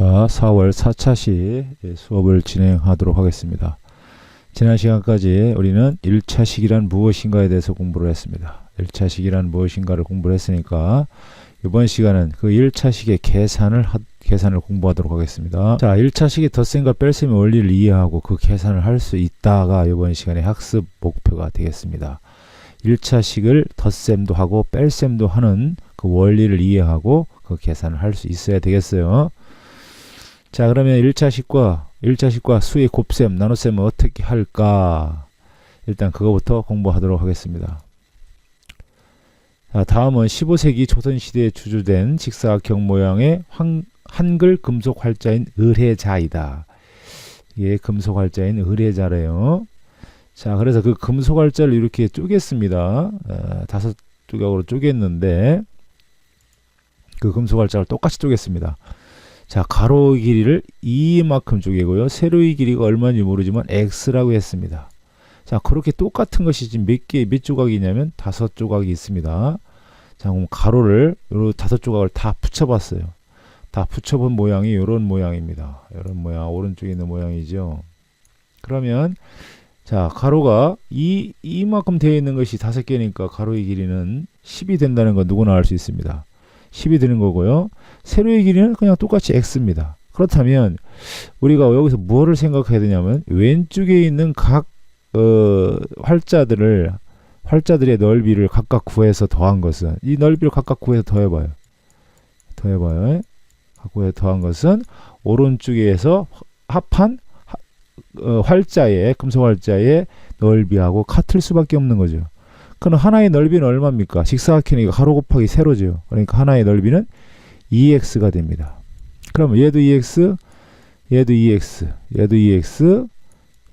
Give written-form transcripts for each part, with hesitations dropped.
자, 4월 4차시 수업을 진행하도록 하겠습니다. 지난 시간까지 우리는 1차식이란 무엇인가에 대해서 공부를 했습니다. 1차식이란 무엇인가를 공부를 했으니까 이번 시간은 그 1차식의 계산을 공부하도록 하겠습니다. 자, 1차식의 덧셈과 뺄셈의 원리를 이해하고 그 계산을 할 수 있다가 이번 시간의 학습 목표가 되겠습니다. 1차식을 덧셈도 하고 뺄셈도 하는 그 원리를 이해하고 그 계산을 할 수 있어야 되겠어요. 자, 그러면 1차식과 수의 곱셈, 나눗셈은 어떻게 할까? 일단 그거부터 공부하도록 하겠습니다. 자, 다음은 15세기 조선시대에 주조된 직사각형 모양의 한글 금속 활자인 을해자이다. 이게 금속 활자인 을해자래요. 자, 그래서 그 금속 활자를 이렇게 쪼갰습니다. 5조각으로 쪼갰는데 그 금속 활자를 똑같이 쪼갰습니다. 자, 가로의 길이를 이만큼 쪼개고요. 세로의 길이가 얼마인지 모르지만 x라고 했습니다. 자, 그렇게 똑같은 것이 지금 몇 조각이 있냐면 5조각이 있습니다. 자, 그럼 가로를 요 5조각을 다 붙여봤어요. 다 붙여본 모양이 이런 모양입니다. 이런 모양, 오른쪽에 있는 모양이죠. 그러면 자, 가로가 이만큼 되어 있는 것이 5개니까 가로의 길이는 10이 된다는 건 누구나 알 수 있습니다. 10이 되는 거고요. 세로의 길이는 그냥 똑같이 x입니다. 그렇다면 우리가 여기서 뭐를 생각해야 되냐면 왼쪽에 있는 각 활자들의 넓이를 각각 구해서 더한 것은 이 넓이를 각각 구해서 더해봐요. 각각 더한 것은 오른쪽에서 합한 활자의 금속 활자의 넓이하고 같을 수밖에 없는 거죠. 그럼 하나의 넓이는 얼마입니까? 직사각형이니까 가로 곱하기 세로죠. 그러니까 하나의 넓이는 2x가 됩니다. 그러면 얘도 2x, 얘도 2x, 얘도 2x,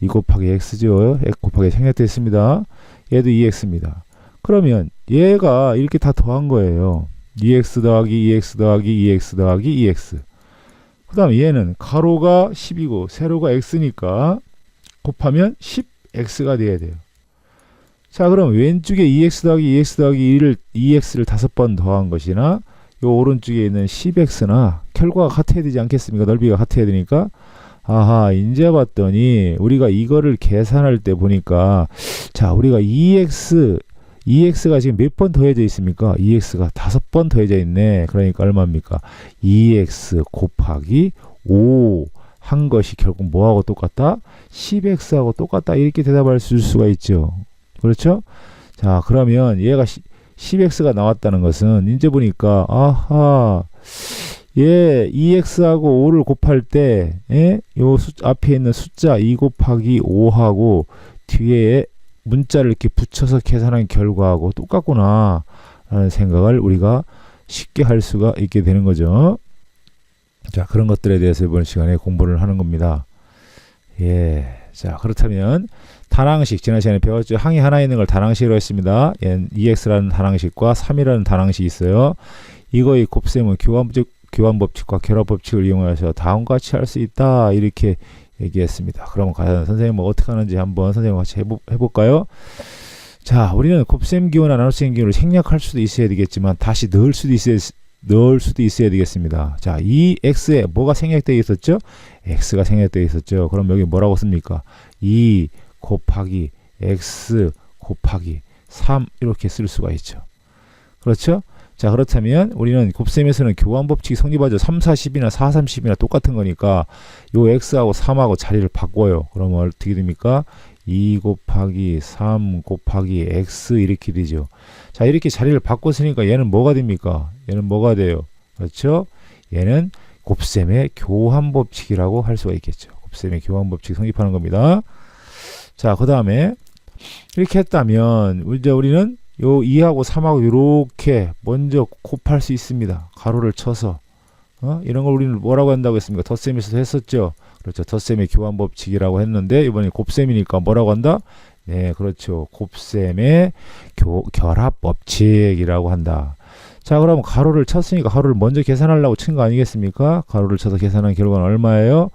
2 곱하기 x죠. x 곱하기 생략되어 있습니다. 얘도 2x입니다. 그러면 얘가 이렇게 다 더한 거예요. 2x 더하기 2x 더하기 2x 더하기 2x. 그 다음에 얘는 가로가 10이고 세로가 x니까 곱하면 10x가 돼야 돼요. 자, 그럼 왼쪽에 2x 더하기 2x 더하기 1을 2x를 5번 더한 것이나 요 오른쪽에 있는 10x나 결과가 같아야 되지 않겠습니까? 넓이가 같아야 되니까. 아하, 이제 봤더니 우리가 이거를 계산할 때 보니까 자, 우리가 2x가 지금 몇 번 더해져 있습니까? 2x가 5번 더해져 있네. 그러니까 얼마입니까? 2x 곱하기 5 한 것이 결국 뭐하고 똑같다? 10x하고 똑같다. 이렇게 대답할 수가 있죠. 그렇죠? 자, 그러면 얘가 10x가 나왔다는 것은 이제 보니까 아하, 얘 2x하고 5를 곱할 때 요 앞에 있는 숫자 2 곱하기 5하고 뒤에 문자를 이렇게 붙여서 계산한 결과하고 똑같구나 라는 생각을 우리가 쉽게 할 수가 있게 되는 거죠. 자, 그런 것들에 대해서 이번 시간에 공부를 하는 겁니다. 예. 자, 그렇다면 단항식, 지난 시간에 배웠죠. 항이 하나 있는 걸 단항식으로 했습니다. 2x라는 단항식과 3이라는 단항식이 있어요. 이거의 곱셈은 교환법칙과 결합법칙을 이용해서 다음과 같이 할 수 있다. 이렇게 얘기했습니다. 그러면 과연 선생님 뭐 어떻게 하는지 한번 선생님과 같이 해볼까요? 자, 우리는 곱셈 기호나 나눗셈 기호를 생략할 수도 있어야 되겠지만 다시 넣을 수도 있어야 되겠습니다. 자, 이 x에 뭐가 생략되어 있었죠? x가 생략되어 있었죠. 그럼 여기 뭐라고 씁니까? 2 곱하기 x 곱하기 3 이렇게 쓸 수가 있죠. 그렇죠? 자, 그렇다면 우리는 곱셈에서는 교환법칙이 성립하죠. 3, 40이나 4, 30이나 똑같은 거니까 요 x하고 3하고 자리를 바꿔요. 그러면 어떻게 됩니까? 2 곱하기 3 곱하기 x 이렇게 되죠. 자, 이렇게 자리를 바꿨으니까 얘는 뭐가 됩니까? 얘는 뭐가 돼요? 그렇죠? 얘는 곱셈의 교환법칙이라고 할 수가 있겠죠. 곱셈의 교환법칙이 성립하는 겁니다. 자, 그 다음에 이렇게 했다면 이제 우리는 요 2하고 3하고 이렇게 먼저 곱할 수 있습니다. 가로를 쳐서 이런 걸 우리는 뭐라고 한다고 했습니까? 덧셈에서도 했었죠. 그렇죠. 덧셈의 교환법칙이라고 했는데 이번에 곱셈이니까 뭐라고 한다? 네, 그렇죠. 곱셈의 결합법칙이라고 한다. 자, 그러면 가로를 쳤으니까 가로를 먼저 계산하려고 친 거 아니겠습니까? 가로를 쳐서 계산한 결과는 얼마예요?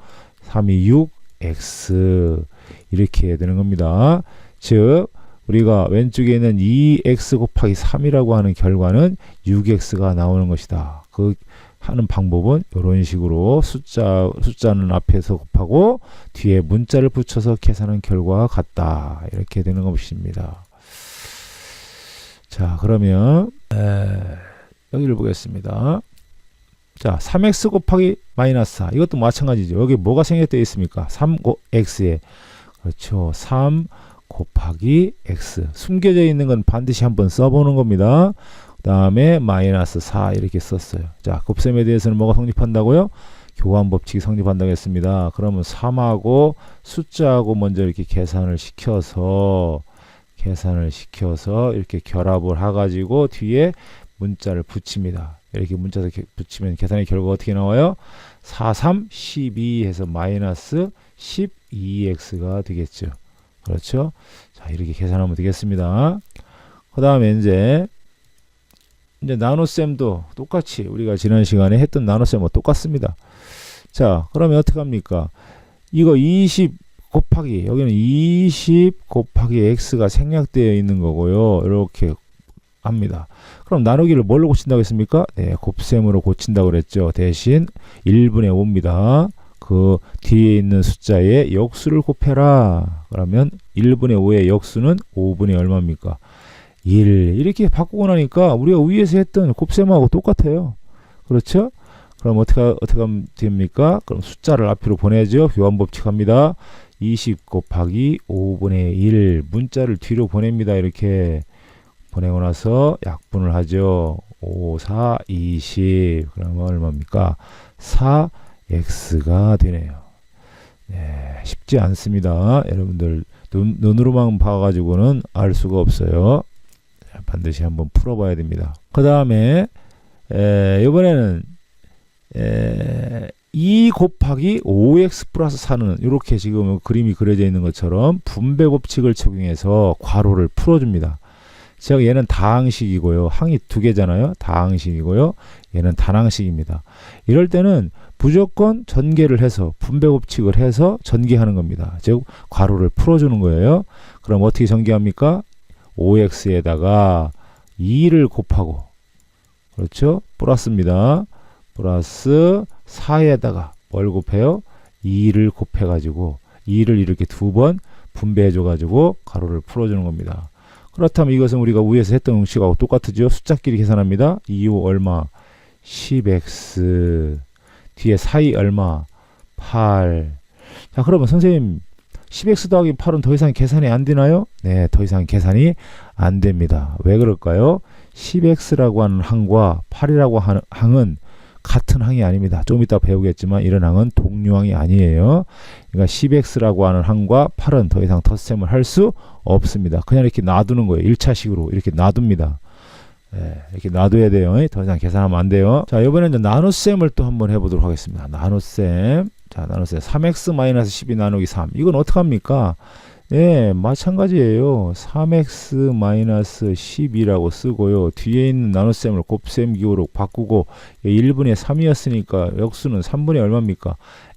3이 6, x 이렇게 해야 되는 겁니다. 즉 우리가 왼쪽에 있는 2x 곱하기 3이라고 하는 결과는 6x가 나오는 것이다. 그 하는 방법은 이런 식으로 숫자는 앞에서 곱하고 뒤에 문자를 붙여서 계산한 결과가 같다. 이렇게 되는 것입니다. 자, 그러면 여기를 보겠습니다. 자, 3x 곱하기 마이너스 4. 이것도 마찬가지죠. 여기 뭐가 생략되어 있습니까? 3x에. 그렇죠. 3 곱하기 x. 숨겨져 있는 건 반드시 한번 써보는 겁니다. 그 다음에 마이너스 4 이렇게 썼어요. 자, 곱셈에 대해서는 뭐가 성립한다고요? 교환 법칙이 성립한다고 했습니다. 그러면 3하고 숫자하고 먼저 이렇게 계산을 시켜서 이렇게 결합을 해가지고 뒤에 문자를 붙입니다. 이렇게 문자를 붙이면 계산의 결과가 어떻게 나와요? 4, 3, 12 해서 마이너스 12x가 되겠죠. 그렇죠? 자, 이렇게 계산하면 되겠습니다. 그 다음에 이제 나눗셈도 똑같이 우리가 지난 시간에 했던 나눗셈과 똑같습니다. 자, 그러면 어떻게 합니까? 이거 20 곱하기, 여기는 20 곱하기 x가 생략되어 있는 거고요. 이렇게 합니다. 그럼 나누기를 뭘로 고친다고 했습니까? 네, 곱셈으로 고친다고 그랬죠. 대신 1분의 5입니다. 그 뒤에 있는 숫자의 역수를 곱해라. 그러면 1분의 5의 역수는 5분의 얼마입니까? 1. 이렇게 바꾸고 나니까 우리가 위에서 했던 곱셈하고 똑같아요. 그렇죠? 그럼 어떻게 하면 됩니까? 그럼 숫자를 앞으로 보내죠. 교환법칙 합니다. 20 곱하기 5분의 1 문자를 뒤로 보냅니다. 이렇게 보내고 나서 약분을 하죠. 5, 4, 20 그러면 얼마입니까? 4x가 되네요. 네, 쉽지 않습니다. 여러분들 눈으로만 봐가지고는 알 수가 없어요. 반드시 한번 풀어봐야 됩니다. 그 다음에 이번에는 2 곱하기 5x 플러스 4는 이렇게 지금 그림이 그려져 있는 것처럼 분배 법칙을 적용해서 괄호를 풀어줍니다. 즉 얘는 다항식이고요. 항이 두 개잖아요. 다항식이고요. 얘는 단항식입니다. 이럴 때는 무조건 전개를 해서 분배 법칙을 해서 전개하는 겁니다. 즉 괄호를 풀어주는 거예요. 그럼 어떻게 전개합니까? 5x에다가 2를 곱하고 그렇죠? 플러스입니다. 플러스 4에다가 뭘 곱해요? 2를 곱해가지고 2를 이렇게 두 번 분배해줘가지고 가로를 풀어주는 겁니다. 그렇다면 이것은 우리가 위에서 했던 공식하고 똑같죠? 숫자끼리 계산합니다. 2호 얼마? 10x 뒤에 4이 얼마? 8. 자, 그러면 선생님 10x 더하기 8은 더 이상 계산이 안 되나요? 네, 더 이상 계산이 안 됩니다. 왜 그럴까요? 10x라고 하는 항과 8이라고 하는 항은 같은 항이 아닙니다. 좀 이따 배우겠지만 이런 항은 동류항이 아니에요. 그러니까 10x라고 하는 항과 8은 더 이상 덧셈을 할 수 없습니다. 그냥 이렇게 놔두는 거예요. 1차식으로 이렇게 놔둡니다. 네, 이렇게 놔둬야 돼요. 더 이상 계산하면 안 돼요. 자, 이번에는 나눗셈을 또 한번 해보도록 하겠습니다. 나눗셈. 자, 나눗셈 3x-12 나누기 3. 이건 어떡합니까? 예, 마찬가지예요. 3x-12라고 쓰고요. 뒤에 있는 나눗셈을 곱셈 기호로 바꾸고 1분의 3이었으니까 역수는 3분의 얼마입니까?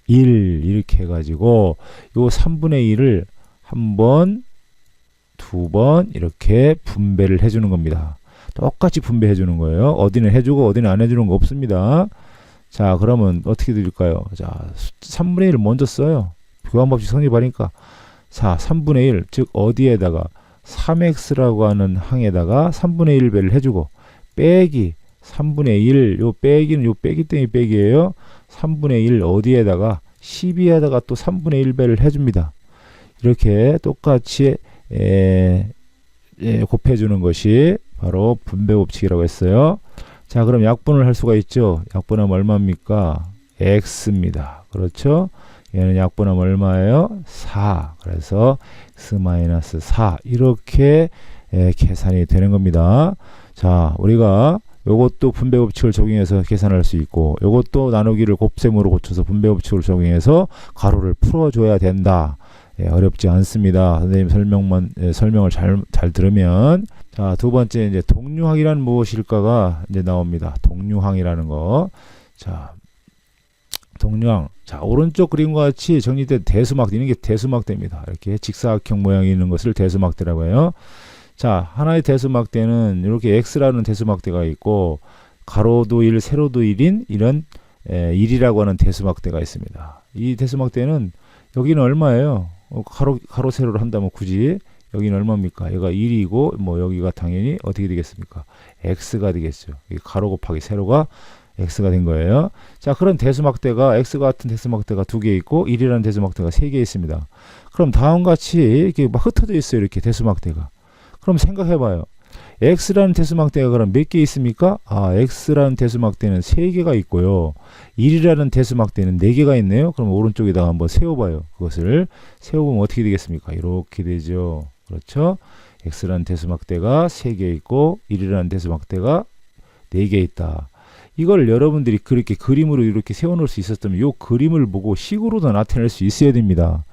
1 이렇게 해가지고 요 3분의 1을 한 번, 두 번 이렇게 분배를 해주는 겁니다. 똑같이 분배해 주는 거예요. 어디는 해주고 어디는 안 해주는 거 없습니다. 자, 그러면 어떻게 드릴까요? 자, 3분의 1을 먼저 써요. 교환법칙 성립하니까. 자, 3분의 1, 즉 어디에다가 3x라고 하는 항에다가 3분의 1배를 해주고 빼기 3분의 1, 요 빼기는 요 빼기 때문에 빼기예요. 3분의 1 어디에다가 12에다가 또 3분의 1배를 해줍니다. 이렇게 똑같이 곱해주는 것이 바로 분배법칙이라고 했어요. 자, 그럼 약분을 할 수가 있죠. 약분하면 얼마입니까? x입니다. 그렇죠? 얘는 약분하면 얼마예요? 4. 그래서 x-4 이렇게 계산이 되는 겁니다. 자, 우리가 요것도 분배법칙을 적용해서 계산할 수 있고 요것도 나누기를 곱셈으로 고쳐서 분배법칙을 적용해서 가로를 풀어줘야 된다. 어렵지 않습니다. 선생님 설명을 잘 들으면. 자, 두 번째 이제 동류항이란 무엇일까가 이제 나옵니다. 동류항이라는 거. 자, 동류항. 자, 오른쪽 그림과 같이 정리된 대수막대, 이런 게 대수막대입니다. 이렇게 직사각형 모양이 있는 것을 대수막대라고 해요. 자, 하나의 대수막대는 이렇게 x라는 대수막대가 있고 가로도 1, 세로도 1인 이런 1이라고 하는 대수막대가 있습니다. 이 대수막대는 여기는 얼마예요? 가로 세로를 한다면 굳이 여기는 얼마입니까? 여기가 1이고 뭐 여기가 당연히 어떻게 되겠습니까? x가 되겠죠. 가로 곱하기 세로가 x가 된 거예요. 자, 그런 대수막대가 x 같은 대수막대가 2개 있고 1이라는 대수막대가 3개 있습니다. 그럼 다음과 같이 이렇게 막 흩어져 있어요. 이렇게 대수막대가. 그럼 생각해 봐요. x라는 대수막대가 그럼 몇 개 있습니까? x라는 대수막대는 3개가 있고요. 1이라는 대수막대는 4개가 있네요. 그럼 오른쪽에다가 한번 세워봐요. 그것을 세워보면 어떻게 되겠습니까? 이렇게 되죠. 그렇죠? x라는 대수막대가 3개 있고 1이라는 대수막대가 4개 있다. 이걸 여러분들이 그렇게 그림으로 이렇게 세워놓을 수 있었다면 이 그림을 보고 식으로도 나타낼 수 있어야 됩니다.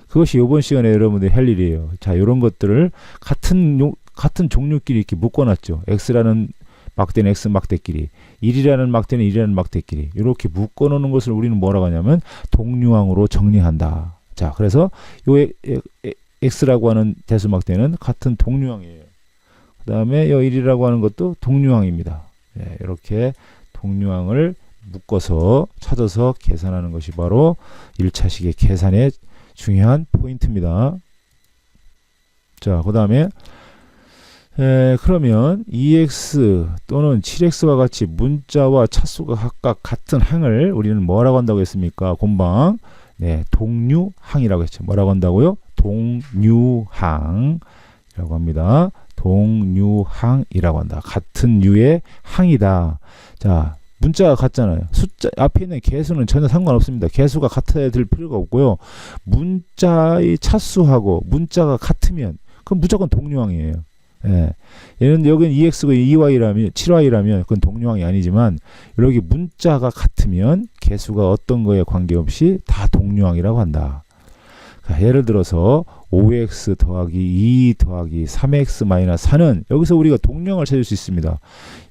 그것이 이번 시간에 여러분들이 할 일이에요. 자, 이런 것들을 같은 종류끼리 이렇게 묶어놨죠. x라는 막대는 x 막대끼리, 1이라는 막대는 1이라는 막대끼리 이렇게 묶어놓는 것을 우리는 뭐라고 하냐면 동류항으로 정리한다. 자, 그래서 요 x라고 하는 대수막대는 같은 동류항이에요. 그 다음에 요 1이라고 하는 것도 동류항입니다. 네, 이렇게 동류항을 묶어서 찾아서 계산하는 것이 바로 1차식의 계산의 중요한 포인트입니다. 자, 그 다음에 그러면 2x 또는 7x와 같이 문자와 차수가 각각 같은 항을 우리는 뭐라고 한다고 했습니까? 곰방. 네, 동류항이라고 했죠. 뭐라고 한다고요? 동류항이라고 합니다. 동류항이라고 한다. 같은 류의 항이다. 자, 문자가 같잖아요. 숫자 앞에 있는 개수는 전혀 상관없습니다. 개수가 같아야 될 필요가 없고요. 문자의 차수하고 문자가 같으면 그건 무조건 동류항이에요. 예. 얘는 여기는 2x가 2y라면 7y라면 그건 동류항이 아니지만 여기 문자가 같으면 개수가 어떤 거에 관계없이 다 동류항이라고 한다. 그러니까 예를 들어서 5x 더하기 2 더하기 3x 마이너스 4는 여기서 우리가 동류항을 찾을 수 있습니다.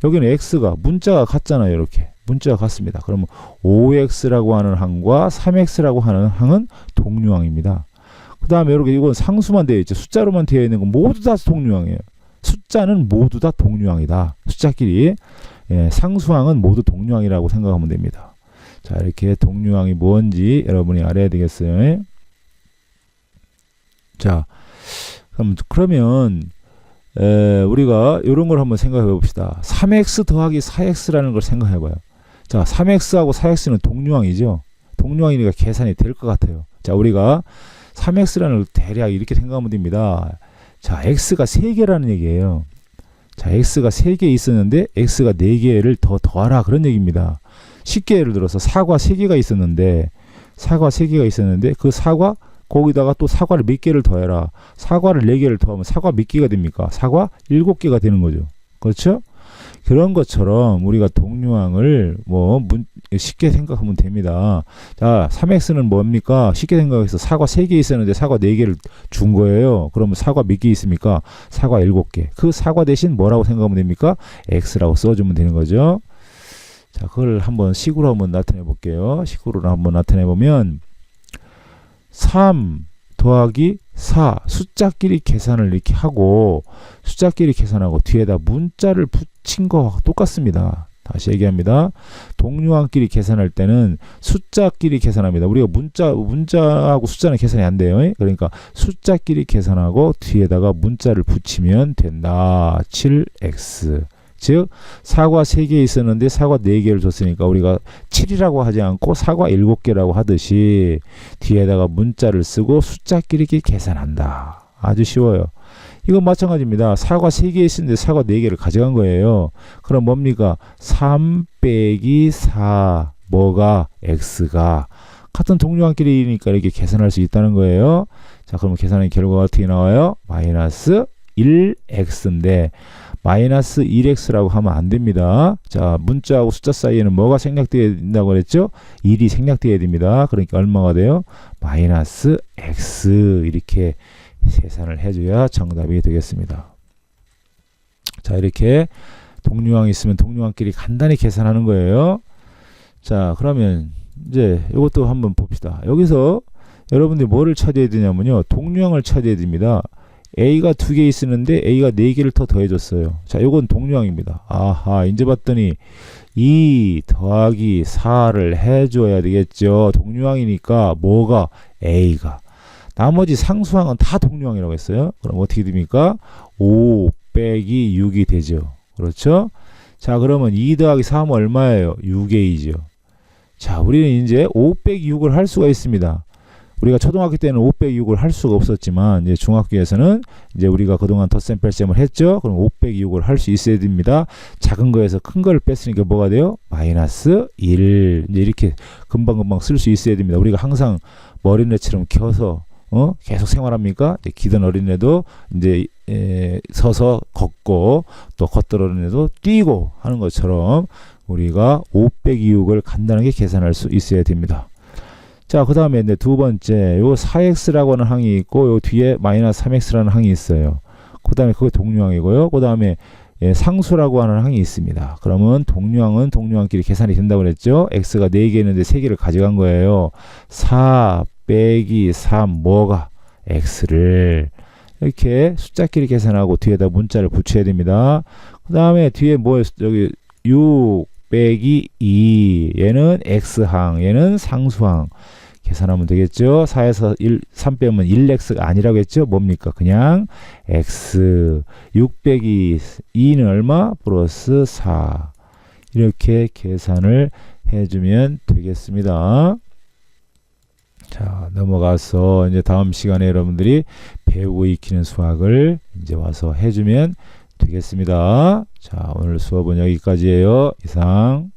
여기는 x가 문자가 같잖아요. 이렇게 문자가 같습니다. 그러면 5x라고 하는 항과 3x라고 하는 항은 동류항입니다. 그 다음에 이렇게 이건 상수만 되어 있죠. 숫자로만 되어 있는 건 모두 다 동류항이에요. 숫자는 모두 다 동류항이다. 숫자끼리. 예, 상수항은 모두 동류항이라고 생각하면 됩니다. 자, 이렇게 동류항이 뭔지 여러분이 알아야 되겠어요. 자, 그러면 우리가 이런 걸 한번 생각해 봅시다. 3x 더하기 4x라는 걸 생각해 봐요. 자, 3x하고 4x는 동류항이죠. 동류항이니까 계산이 될 것 같아요. 자, 우리가 3x라는 걸 대략 이렇게 생각하면 됩니다. 자, x가 3개라는 얘기예요. 자, x가 3개 있었는데 x가 4개를 더 더하라 그런 얘기입니다. 쉽게 예를 들어서 사과 3개가 있었는데 그 사과 거기다가 또 사과를 몇 개를 더해라. 사과를 4개를 더하면 사과 몇 개가 됩니까? 사과 7개가 되는 거죠. 그렇죠? 그런 것처럼 우리가 동류항을 쉽게 생각하면 됩니다. 자, 3x는 뭡니까? 쉽게 생각해서 사과 3개 있었는데 사과 4개를 준 거예요. 그러면 사과 몇 개 있습니까? 사과 7개. 그 사과 대신 뭐라고 생각하면 됩니까? x라고 써주면 되는 거죠. 자, 그걸 한번 식으로 한번 나타내 볼게요. 식으로 한번 나타내 보면 3 더하기 4 숫자끼리 계산을 이렇게 하고 뒤에다 문자를 붙인 거와 똑같습니다. 다시 얘기합니다. 동류항끼리 계산할 때는 숫자끼리 계산합니다. 우리가 문자하고 숫자는 계산이 안 돼요. 그러니까 숫자끼리 계산하고 뒤에다가 문자를 붙이면 된다. 7x. 즉 사과 3개 있었는데 사과 4개를 줬으니까 우리가 7이라고 하지 않고 사과 7개라고 하듯이 뒤에다가 문자를 쓰고 숫자끼리 계산한다. 아주 쉬워요. 이건 마찬가지입니다. 사과 3개 있었는데 사과 4개를 가져간 거예요. 그럼 뭡니까? 3 빼기 4 뭐가? x가 같은 동류항끼리니까 이렇게 계산할 수 있다는 거예요. 자, 그러면 계산의 결과가 어떻게 나와요? 마이너스 1x인데 마이너스 1x라고 하면 안 됩니다. 자, 문자하고 숫자 사이에는 뭐가 생략되어야 된다고 그랬죠? 1이 생략되어야 됩니다. 그러니까 얼마가 돼요? 마이너스 x 이렇게 계산을 해줘야 정답이 되겠습니다. 자, 이렇게 동류항이 있으면 동류항끼리 간단히 계산하는 거예요. 자, 그러면 이제 이것도 한번 봅시다. 여기서 여러분들이 뭐를 찾아야 되냐면요. 동류항을 찾아야 됩니다. A가 2개 있었는데 A가 4개를 더 더해줬어요. 자, 요건 동류항입니다. 아하, 이제 봤더니 2 더하기 4를 해줘야 되겠죠. 동류항이니까 뭐가? A가. 나머지 상수항은 다 동류항이라고 했어요. 그럼 어떻게 됩니까? 5 빼기 6이 되죠. 그렇죠? 자, 그러면 2 더하기 3은 얼마예요? 6A죠. 자, 우리는 이제 5 빼기 6을 할 수가 있습니다. 우리가 초등학교 때는 5 빼기 6을 할 수가 없었지만 이제 중학교에서는 이제 우리가 그동안 덧셈 뺄셈을 했죠. 그럼 5 빼기 6을 할 수 있어야 됩니다. 작은 거에서 큰 걸 뺐으니까 뭐가 돼요? 마이너스 1. 이제 이렇게 금방금방 쓸 수 있어야 됩니다. 우리가 항상 어린애처럼 켜서 계속 생활합니까? 이제 기던 어린애도 이제 서서 걷고 또 걷던 어린애도 뛰고 하는 것처럼 우리가 5 빼기 6을 간단하게 계산할 수 있어야 됩니다. 자, 그 다음에 이제 두 번째, 요 4x라고 하는 항이 있고, 요 뒤에 마이너스 3x라는 항이 있어요. 그 다음에 그게 동류항이고요. 그 다음에 상수라고 하는 항이 있습니다. 그러면 동류항은 동류항끼리 계산이 된다고 그랬죠. x가 4개 있는데 3개를 가져간 거예요. 4 빼기 3 뭐가? x를 이렇게 숫자끼리 계산하고 뒤에다 문자를 붙여야 됩니다. 그 다음에 뒤에 뭐 여기 6 빼기 2 얘는 x항 얘는 상수항 계산하면 되겠죠. 4에서 3 빼면 1x가 아니라고 했죠. 뭡니까? 그냥 x 6 빼기 2는 얼마? 플러스 4 이렇게 계산을 해주면 되겠습니다. 자, 넘어가서 이제 다음 시간에 여러분들이 배우고 익히는 수학을 이제 와서 해주면 되겠습니다. 자, 오늘 수업은 여기까지예요. 이상.